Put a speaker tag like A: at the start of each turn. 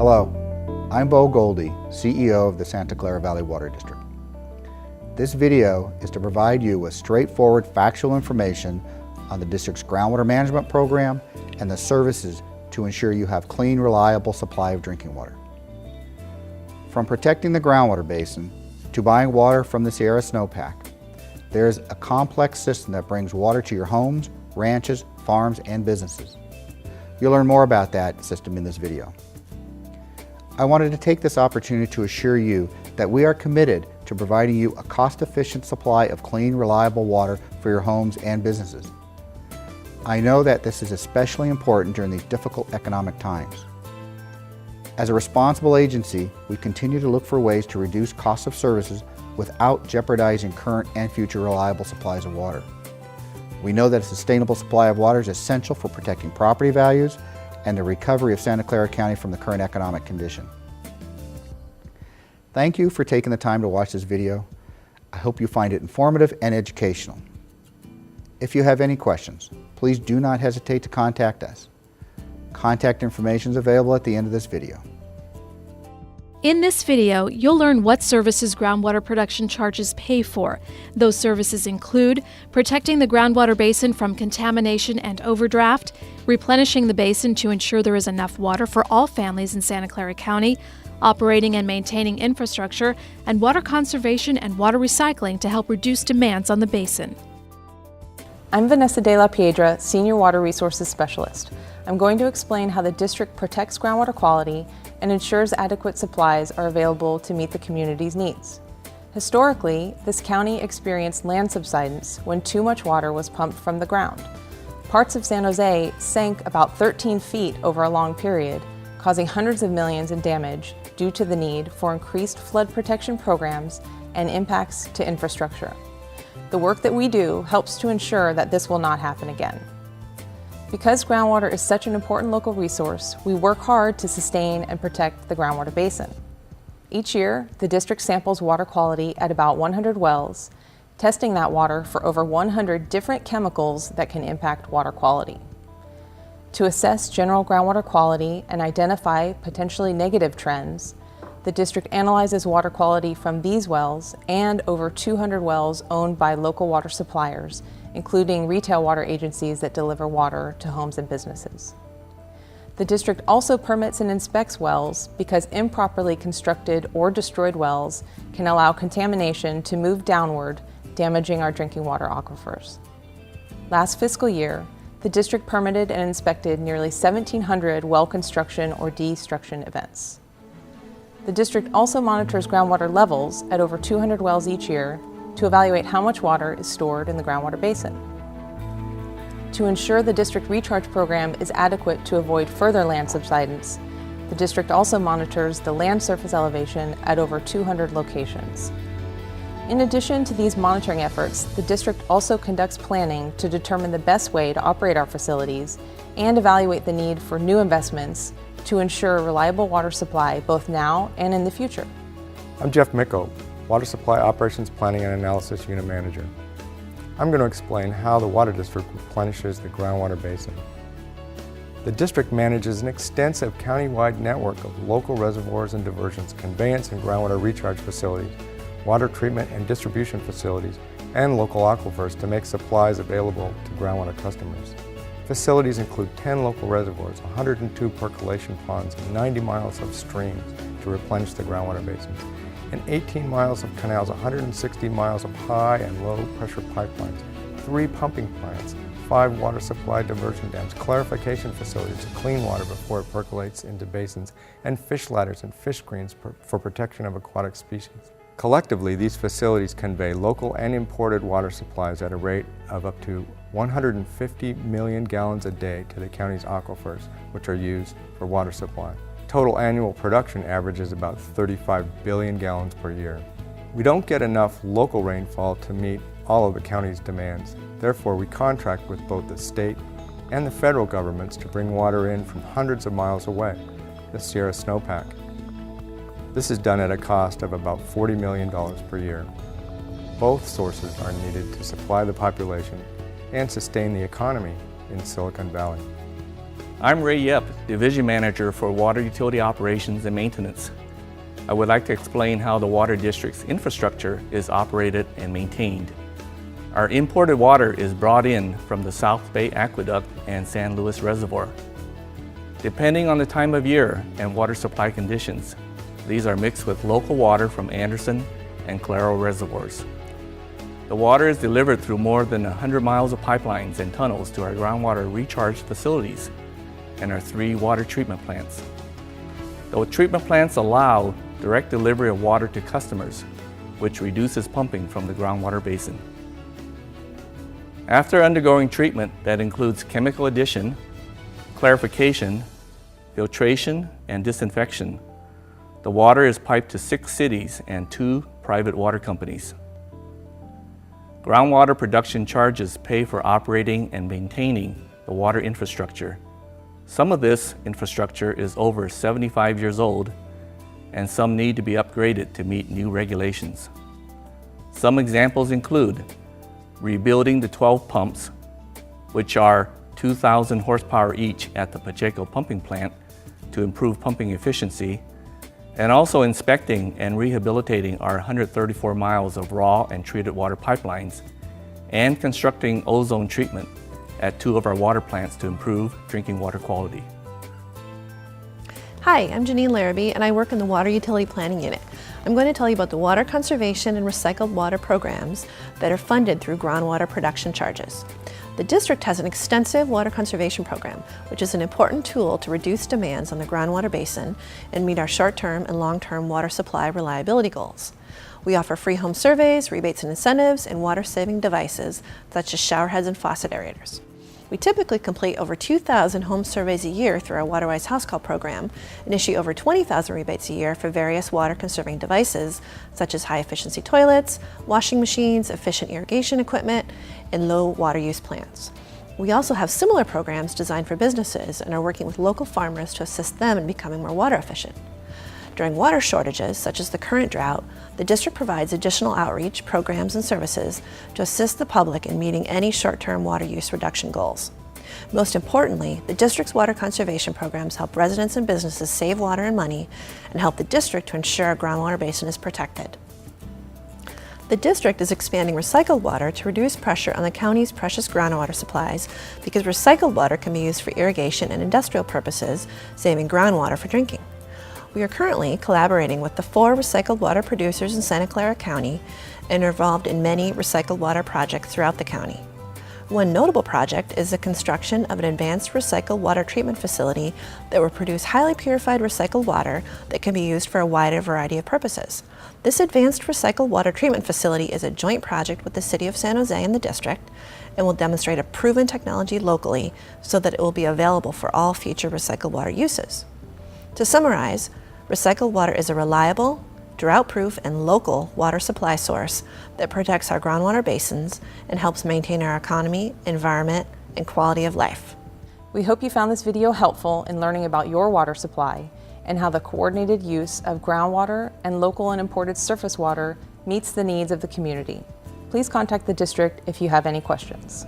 A: Hello, I'm Bo Goldie, CEO of the Santa Clara Valley Water District. This video is to provide you with straightforward factual information on the district's groundwater management program and the services to ensure you have clean, reliable supply of drinking water. From protecting the groundwater basin to buying water from the Sierra Snowpack, there is a complex system that brings water to your homes, ranches, farms, and businesses. You'll learn more about that system in this video. I wanted to take this opportunity to assure you that we are committed to providing you a cost-efficient supply of clean, reliable water for your homes and businesses. I know that this is especially important during these difficult economic times. As a responsible agency, we continue to look for ways to reduce costs of services without jeopardizing current and future reliable supplies of water. We know that a sustainable supply of water is essential for protecting property values and the recovery of Santa Clara County from the current economic condition. Thank you for taking the time to watch this video. I hope you find it informative and educational. If you have any questions, please do not hesitate to contact us. Contact information is available at the end of this video.
B: In this video, you'll learn what services groundwater production charges pay for. Those services include protecting the groundwater basin from contamination and overdraft, replenishing the basin to ensure there is enough water for all families in Santa Clara County, operating and maintaining infrastructure, and water conservation and water recycling to help reduce demands on the basin.
C: I'm Vanessa De La Piedra, Senior Water Resources Specialist. I'm going to explain how the district protects groundwater quality and ensures adequate supplies are available to meet the community's needs. Historically, this county experienced land subsidence when too much water was pumped from the ground. Parts of San Jose sank about 13 feet over a long period, causing hundreds of millions in damage due to the need for increased flood protection programs and impacts to infrastructure. The work that we do helps to ensure that this will not happen again. Because groundwater is such an important local resource, we work hard to sustain and protect the groundwater basin. Each year, the district samples water quality at about 100 wells, testing that water for over 100 different chemicals that can impact water quality. To assess general groundwater quality and identify potentially negative trends, the district analyzes water quality from these wells and over 200 wells owned by local water suppliers, including retail water agencies that deliver water to homes and businesses. The district also permits and inspects wells because improperly constructed or destroyed wells can allow contamination to move downward, damaging our drinking water aquifers. Last fiscal year, the district permitted and inspected nearly 1,700 well construction or destruction events. The district also monitors groundwater levels at over 200 wells each year to evaluate how much water is stored in the groundwater basin. To ensure the district recharge program is adequate to avoid further land subsidence, the district also monitors the land surface elevation at over 200 locations. In addition to these monitoring efforts, the district also conducts planning to determine the best way to operate our facilities and evaluate the need for new investments to ensure a reliable water supply both now and in the future.
D: I'm Jeff Micko, Water Supply Operations Planning and Analysis Unit Manager. I'm going to explain how the Water District replenishes the groundwater basin. The district manages an extensive county-wide network of local reservoirs and diversions, conveyance and groundwater recharge facilities, water treatment and distribution facilities, and local aquifers to make supplies available to groundwater customers. Facilities include 10 local reservoirs, 102 percolation ponds, and 90 miles of streams to replenish the groundwater basins, and 18 miles of canals, 160 miles of high and low pressure pipelines, 3 pumping plants, 5 water supply diversion dams, clarification facilities to clean water before it percolates into basins, and fish ladders and fish screens for protection of aquatic species. Collectively, these facilities convey local and imported water supplies at a rate of up to 150 million gallons a day to the county's aquifers, which are used for water supply. Total annual production averages about 35 billion gallons per year. We don't get enough local rainfall to meet all of the county's demands. Therefore, we contract with both the state and the federal governments to bring water in from hundreds of miles away, the Sierra Snowpack. This is done at a cost of about $40 million per year. Both sources are needed to supply the population and sustain the economy in Silicon Valley.
E: I'm Ray Yep, Division Manager for Water Utility Operations and Maintenance. I would like to explain how the Water District's infrastructure is operated and maintained. Our imported water is brought in from the South Bay Aqueduct and San Luis Reservoir. Depending on the time of year and water supply conditions, these are mixed with local water from Anderson and Claro reservoirs. The water is delivered through more than 100 miles of pipelines and tunnels to our groundwater recharge facilities and our 3 water treatment plants. The treatment plants allow direct delivery of water to customers, which reduces pumping from the groundwater basin. After undergoing treatment that includes chemical addition, clarification, filtration, and disinfection, the water is piped to 6 cities and 2 private water companies. Groundwater production charges pay for operating and maintaining the water infrastructure. Some of this infrastructure is over 75 years old, and some need to be upgraded to meet new regulations. Some examples include rebuilding the 12 pumps, which are 2,000 horsepower each at the Pacheco pumping plant to improve pumping efficiency, and also inspecting and rehabilitating our 134 miles of raw and treated water pipelines, and constructing ozone treatment at 2 of our water plants to improve drinking water quality.
F: Hi, I'm Janine Larrabee and I work in the Water Utility Planning Unit. I'm going to tell you about the water conservation and recycled water programs that are funded through groundwater production charges. The district has an extensive water conservation program, which is an important tool to reduce demands on the groundwater basin and meet our short-term and long-term water supply reliability goals. We offer free home surveys, rebates and incentives, and water-saving devices such as shower heads and faucet aerators. We typically complete over 2,000 home surveys a year through our WaterWise House Call program and issue over 20,000 rebates a year for various water-conserving devices such as high-efficiency toilets, washing machines, efficient irrigation equipment, and low water use plants. We also have similar programs designed for businesses and are working with local farmers to assist them in becoming more water efficient. During water shortages, such as the current drought, the district provides additional outreach, programs, and services to assist the public in meeting any short-term water use reduction goals. Most importantly, the district's water conservation programs help residents and businesses save water and money and help the district to ensure our groundwater basin is protected. The district is expanding recycled water to reduce pressure on the county's precious groundwater supplies because recycled water can be used for irrigation and industrial purposes, saving groundwater for drinking. We are currently collaborating with the 4 recycled water producers in Santa Clara County and are involved in many recycled water projects throughout the county. One notable project is the construction of an advanced recycled water treatment facility that will produce highly purified recycled water that can be used for a wide variety of purposes. This advanced recycled water treatment facility is a joint project with the City of San Jose and the district and will demonstrate a proven technology locally so that it will be available for all future recycled water uses. To summarize, recycled water is a reliable, drought-proof, and local water supply source that protects our groundwater basins and helps maintain our economy, environment, and quality of life.
C: We hope you found this video helpful in learning about your water supply and how the coordinated use of groundwater and local and imported surface water meets the needs of the community. Please contact the district if you have any questions.